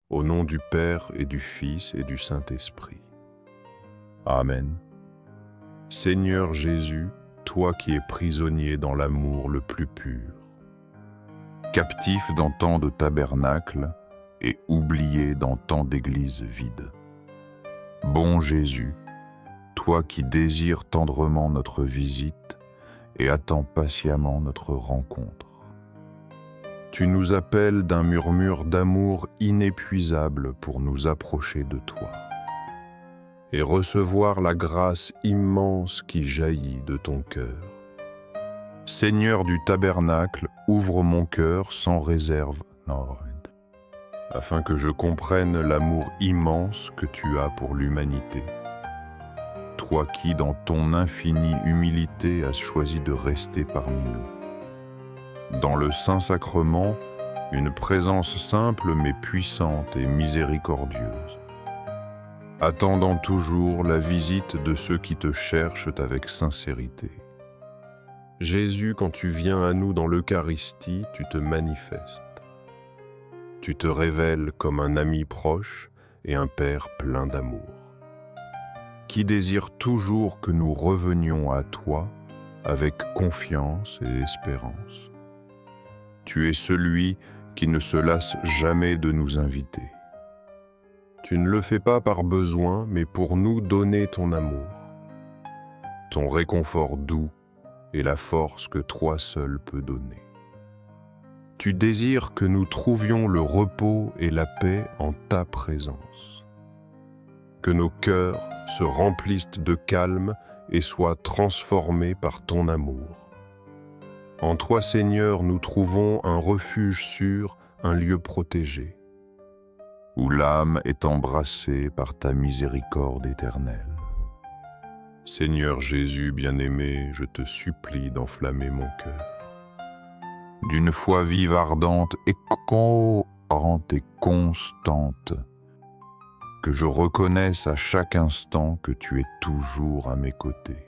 Au nom du Père et du Fils et du Saint-Esprit. Amen. Seigneur Jésus, toi qui es prisonnier dans l'amour le plus pur, captif dans tant de tabernacles et oublié dans tant d'églises vides. Bon Jésus, toi qui désires tendrement notre visite et attends patiemment notre rencontre. Tu nous appelles d'un murmure d'amour inépuisable pour nous approcher de toi et recevoir la grâce immense qui jaillit de ton cœur. Seigneur du tabernacle, ouvre mon cœur sans réserve, afin que je comprenne l'amour immense que tu as pour l'humanité. Toi qui, dans ton infinie humilité, as choisi de rester parmi nous. Dans le Saint-Sacrement, une présence simple mais puissante et miséricordieuse, attendant toujours la visite de ceux qui te cherchent avec sincérité. Jésus, quand tu viens à nous dans l'Eucharistie, tu te manifestes. Tu te révèles comme un ami proche et un Père plein d'amour, qui désire toujours que nous revenions à toi avec confiance et espérance. Tu es celui qui ne se lasse jamais de nous inviter. Tu ne le fais pas par besoin, mais pour nous donner ton amour, ton réconfort doux et la force que toi seul peux donner. Tu désires que nous trouvions le repos et la paix en ta présence, que nos cœurs se remplissent de calme et soient transformés par ton amour. En toi, Seigneur, nous trouvons un refuge sûr, un lieu protégé, où l'âme est embrassée par ta miséricorde éternelle. Seigneur Jésus bien-aimé, je te supplie d'enflammer mon cœur d'une foi vive, ardente et cohérente et constante, que je reconnaisse à chaque instant que tu es toujours à mes côtés.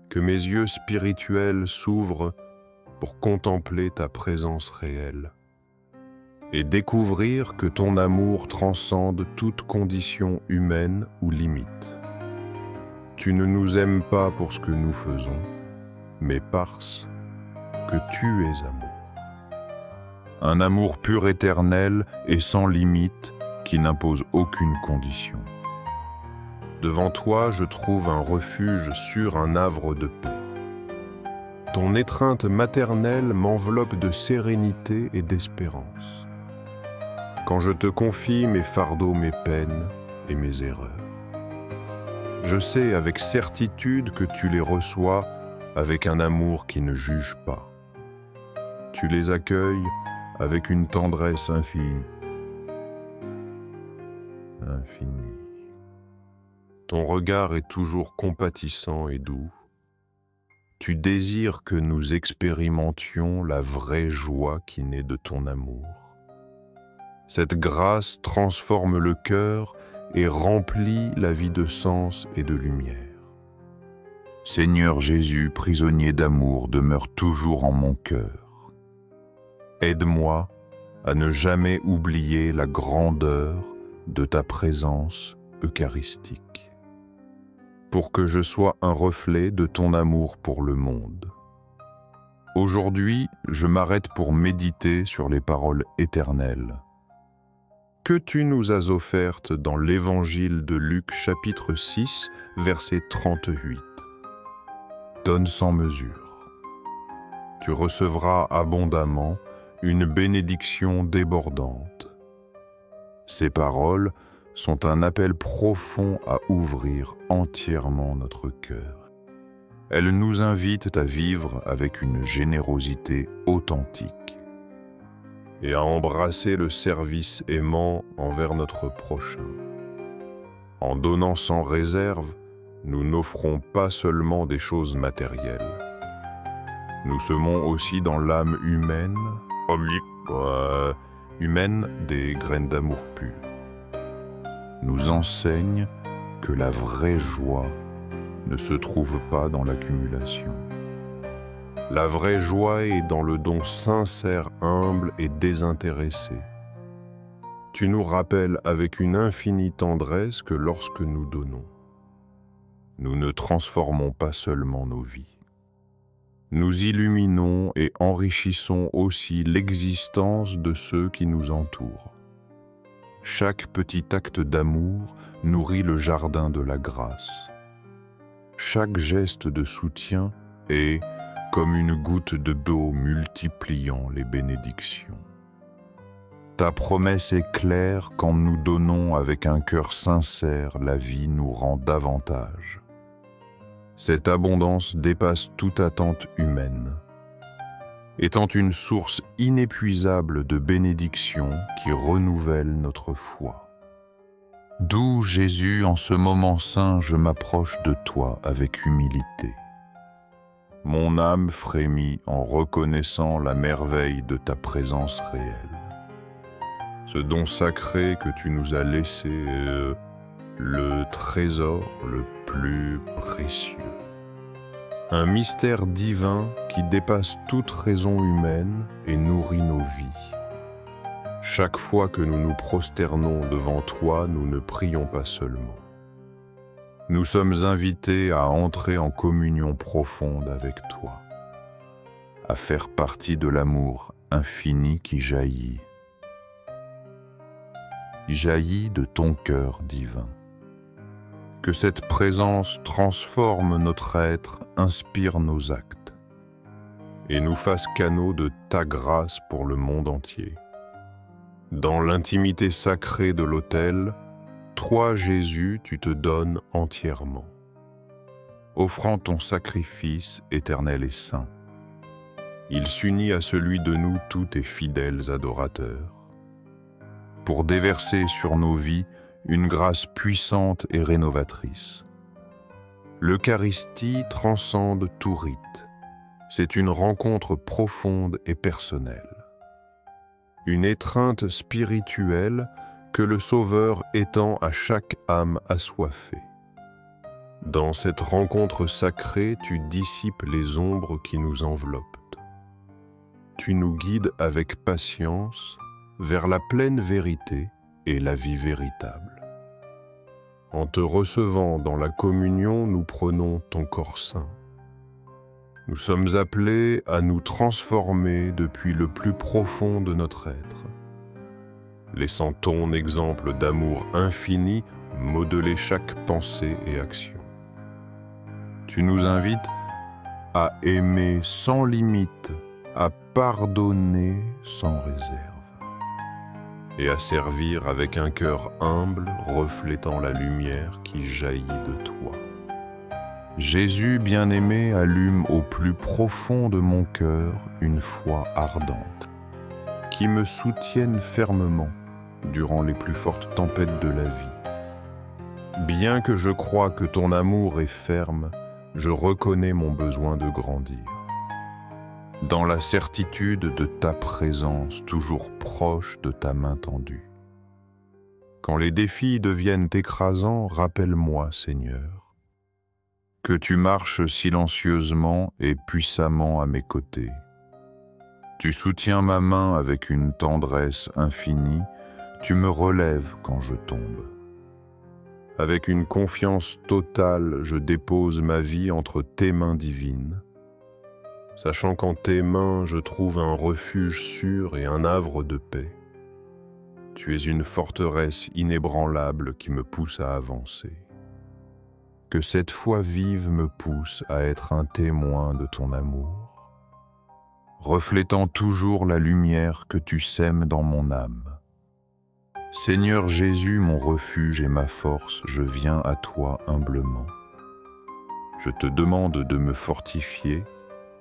Que mes yeux spirituels s'ouvrent pour contempler ta présence réelle et découvrir que ton amour transcende toute condition humaine ou limite. Tu ne nous aimes pas pour ce que nous faisons, mais parce que tu es amour. Un amour pur, éternel et sans limite qui n'impose aucune condition. Devant toi, je trouve un refuge sur un havre de paix. Ton étreinte maternelle m'enveloppe de sérénité et d'espérance, quand je te confie mes fardeaux, mes peines et mes erreurs. Je sais avec certitude que tu les reçois avec un amour qui ne juge pas. Tu les accueilles avec une tendresse infinie. Ton regard est toujours compatissant et doux. Tu désires que nous expérimentions la vraie joie qui naît de ton amour. Cette grâce transforme le cœur et remplit la vie de sens et de lumière. Seigneur Jésus, prisonnier d'amour, demeure toujours en mon cœur. Aide-moi à ne jamais oublier la grandeur de ta présence eucharistique, pour que je sois un reflet de ton amour pour le monde. Aujourd'hui, je m'arrête pour méditer sur les paroles éternelles que tu nous as offertes dans l'Évangile de Luc, chapitre 6, verset 38. Donne sans mesure. Tu recevras abondamment une bénédiction débordante. Ces paroles sont un appel profond à ouvrir entièrement notre cœur. Elles nous invitent à vivre avec une générosité authentique et à embrasser le service aimant envers notre prochain. En donnant sans réserve, nous n'offrons pas seulement des choses matérielles. Nous semons aussi dans l'âme humaine des graines d'amour pur. Nous enseigne que la vraie joie ne se trouve pas dans l'accumulation. La vraie joie est dans le don sincère, humble et désintéressé. Tu nous rappelles avec une infinie tendresse que lorsque nous donnons, nous ne transformons pas seulement nos vies. Nous illuminons et enrichissons aussi l'existence de ceux qui nous entourent. Chaque petit acte d'amour nourrit le jardin de la grâce. Chaque geste de soutien est comme une goutte de d'eau multipliant les bénédictions. Ta promesse est claire, quand nous donnons avec un cœur sincère, la vie nous rend davantage. Cette abondance dépasse toute attente humaine, étant une source inépuisable de bénédictions qui renouvelle notre foi. D'où, Jésus, en ce moment saint, je m'approche de toi avec humilité. Mon âme frémit en reconnaissant la merveille de ta présence réelle. Ce don sacré que tu nous as laissé est le trésor le plus précieux. Un mystère divin qui dépasse toute raison humaine et nourrit nos vies. Chaque fois que nous nous prosternons devant toi, nous ne prions pas seulement. Nous sommes invités à entrer en communion profonde avec toi, à faire partie de l'amour infini qui jaillit de ton cœur divin. Que cette présence transforme notre être, inspire nos actes et nous fasse canaux de ta grâce pour le monde entier. Dans l'intimité sacrée de l'autel, toi, Jésus, tu te donnes entièrement, offrant ton sacrifice éternel et saint. Il s'unit à celui de nous tous tes fidèles adorateurs, pour déverser sur nos vies une grâce puissante et rénovatrice. L'Eucharistie transcende tout rite. C'est une rencontre profonde et personnelle. Une étreinte spirituelle que le Sauveur étend à chaque âme assoiffée. Dans cette rencontre sacrée, tu dissipes les ombres qui nous enveloppent. Tu nous guides avec patience vers la pleine vérité et la vie véritable. En te recevant dans la communion, nous prenons ton corps saint. Nous sommes appelés à nous transformer depuis le plus profond de notre être, laissant ton exemple d'amour infini modeler chaque pensée et action. Tu nous invites à aimer sans limite, à pardonner sans réserve et à servir avec un cœur humble reflétant la lumière qui jaillit de toi. Jésus bien-aimé allume au plus profond de mon cœur une foi ardente qui me soutienne fermement durant les plus fortes tempêtes de la vie. Bien que je croie que ton amour est ferme, je reconnais mon besoin de grandir. Dans la certitude de ta présence, toujours proche de ta main tendue. Quand les défis deviennent écrasants, rappelle-moi, Seigneur, que tu marches silencieusement et puissamment à mes côtés. Tu soutiens ma main avec une tendresse infinie, tu me relèves quand je tombe. Avec une confiance totale, je dépose ma vie entre tes mains divines, sachant qu'en tes mains je trouve un refuge sûr et un havre de paix. Tu es une forteresse inébranlable qui me pousse à avancer. Que cette foi vive me pousse à être un témoin de ton amour, reflétant toujours la lumière que tu sèmes dans mon âme. Seigneur Jésus, mon refuge et ma force, je viens à toi humblement. Je te demande de me fortifier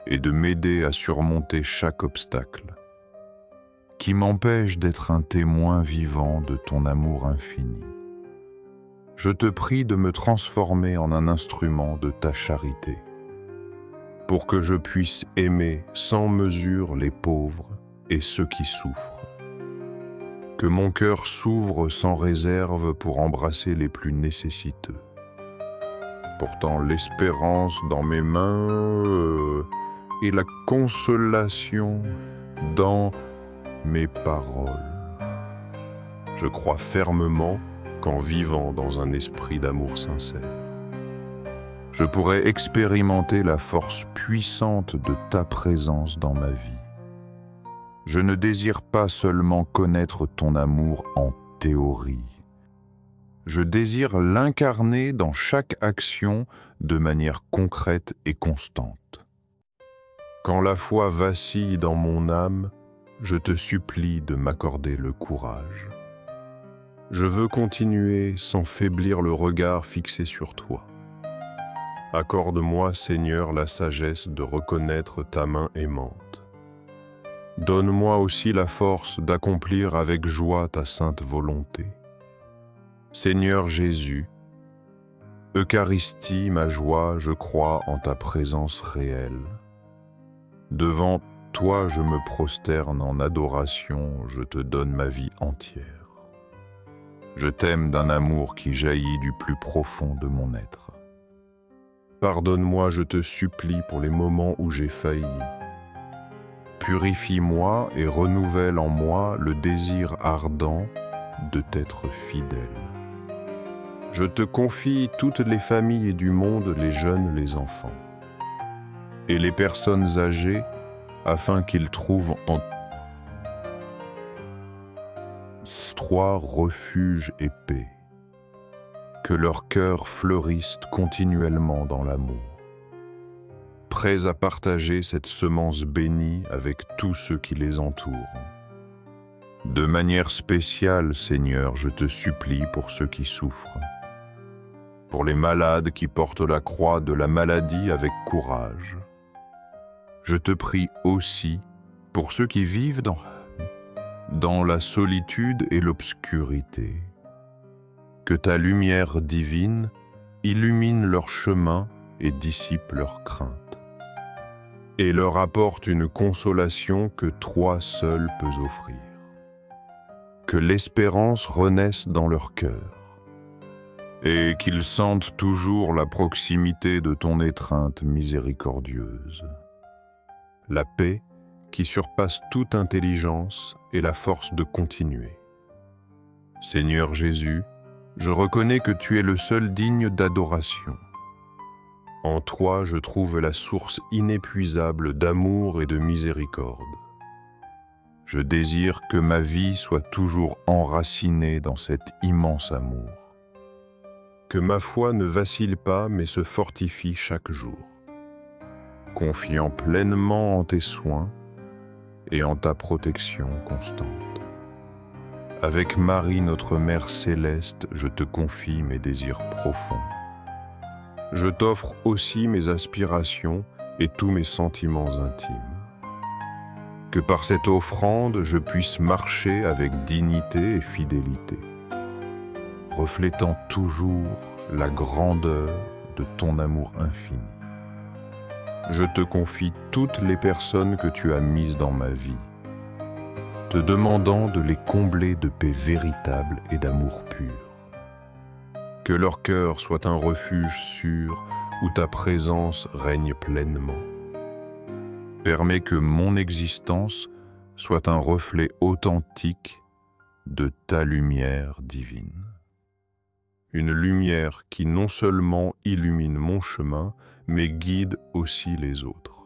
et de m'aider à surmonter chaque obstacle qui m'empêche d'être un témoin vivant de ton amour infini. Je te prie de me transformer en un instrument de ta charité, pour que je puisse aimer sans mesure les pauvres et ceux qui souffrent. Que mon cœur s'ouvre sans réserve pour embrasser les plus nécessiteux, portant l'espérance dans mes mains et la consolation dans mes paroles. Je crois fermement qu'en vivant dans un esprit d'amour sincère, je pourrais expérimenter la force puissante de ta présence dans ma vie. Je ne désire pas seulement connaître ton amour en théorie. Je désire l'incarner dans chaque action de manière concrète et constante. Quand la foi vacille dans mon âme, je te supplie de m'accorder le courage. Je veux continuer sans faiblir le regard fixé sur toi. Accorde-moi, Seigneur, la sagesse de reconnaître ta main aimante. Donne-moi aussi la force d'accomplir avec joie ta sainte volonté. Seigneur Jésus, Eucharistie, ma joie, je crois en ta présence réelle. Devant toi, je me prosterne en adoration, je te donne ma vie entière. Je t'aime d'un amour qui jaillit du plus profond de mon être. Pardonne-moi, je te supplie, pour les moments où j'ai failli. Purifie-moi et renouvelle en moi le désir ardent de t'être fidèle. Je te confie toutes les familles du monde, les jeunes, les enfants, et les personnes âgées, afin qu'ils trouvent en toi refuge et paix. Que leur cœur fleurisse continuellement dans l'amour, prêts à partager cette semence bénie avec tous ceux qui les entourent. De manière spéciale, Seigneur, je te supplie pour ceux qui souffrent, pour les malades qui portent la croix de la maladie avec courage. Je te prie aussi pour ceux qui vivent dans la solitude et l'obscurité. Que ta lumière divine illumine leur chemin et dissipe leurs craintes, et leur apporte une consolation que toi seul peux offrir. Que l'espérance renaisse dans leur cœur, et qu'ils sentent toujours la proximité de ton étreinte miséricordieuse. La paix qui surpasse toute intelligence et la force de continuer. Seigneur Jésus, je reconnais que tu es le seul digne d'adoration. En toi, je trouve la source inépuisable d'amour et de miséricorde. Je désire que ma vie soit toujours enracinée dans cet immense amour. Que ma foi ne vacille pas, mais se fortifie chaque jour. Confiant pleinement en tes soins et en ta protection constante. Avec Marie, notre Mère céleste, je te confie mes désirs profonds. Je t'offre aussi mes aspirations et tous mes sentiments intimes. Que par cette offrande, je puisse marcher avec dignité et fidélité, reflétant toujours la grandeur de ton amour infini. Je te confie toutes les personnes que tu as mises dans ma vie, te demandant de les combler de paix véritable et d'amour pur. Que leur cœur soit un refuge sûr où ta présence règne pleinement. Permets que mon existence soit un reflet authentique de ta lumière divine. Une lumière qui non seulement illumine mon chemin, mais guide aussi les autres.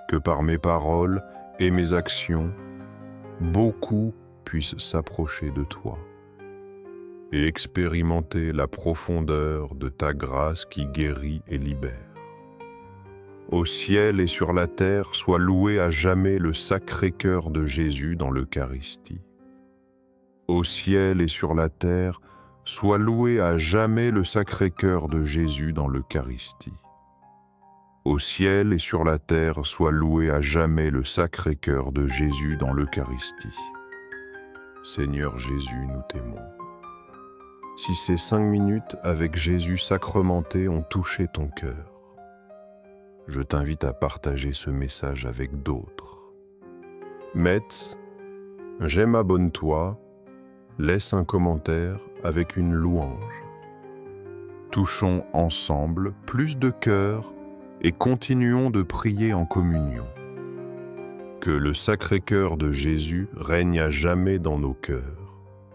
Que par mes paroles et mes actions, beaucoup puissent s'approcher de toi et expérimenter la profondeur de ta grâce qui guérit et libère. Au ciel et sur la terre, soit loué à jamais le Sacré-Cœur de Jésus dans l'Eucharistie. Au ciel et sur la terre, soit loué à jamais le Sacré-Cœur de Jésus dans l'Eucharistie. Au ciel et sur la terre, soit loué à jamais le Sacré-Cœur de Jésus dans l'Eucharistie. Seigneur Jésus, nous t'aimons. Si ces 5 minutes avec Jésus sacramenté ont touché ton cœur, je t'invite à partager ce message avec d'autres. Metz, j'aime, abonne-toi, laisse un commentaire avec une louange. Touchons ensemble plus de cœur et continuons de prier en communion. Que le Sacré-Cœur de Jésus règne à jamais dans nos cœurs.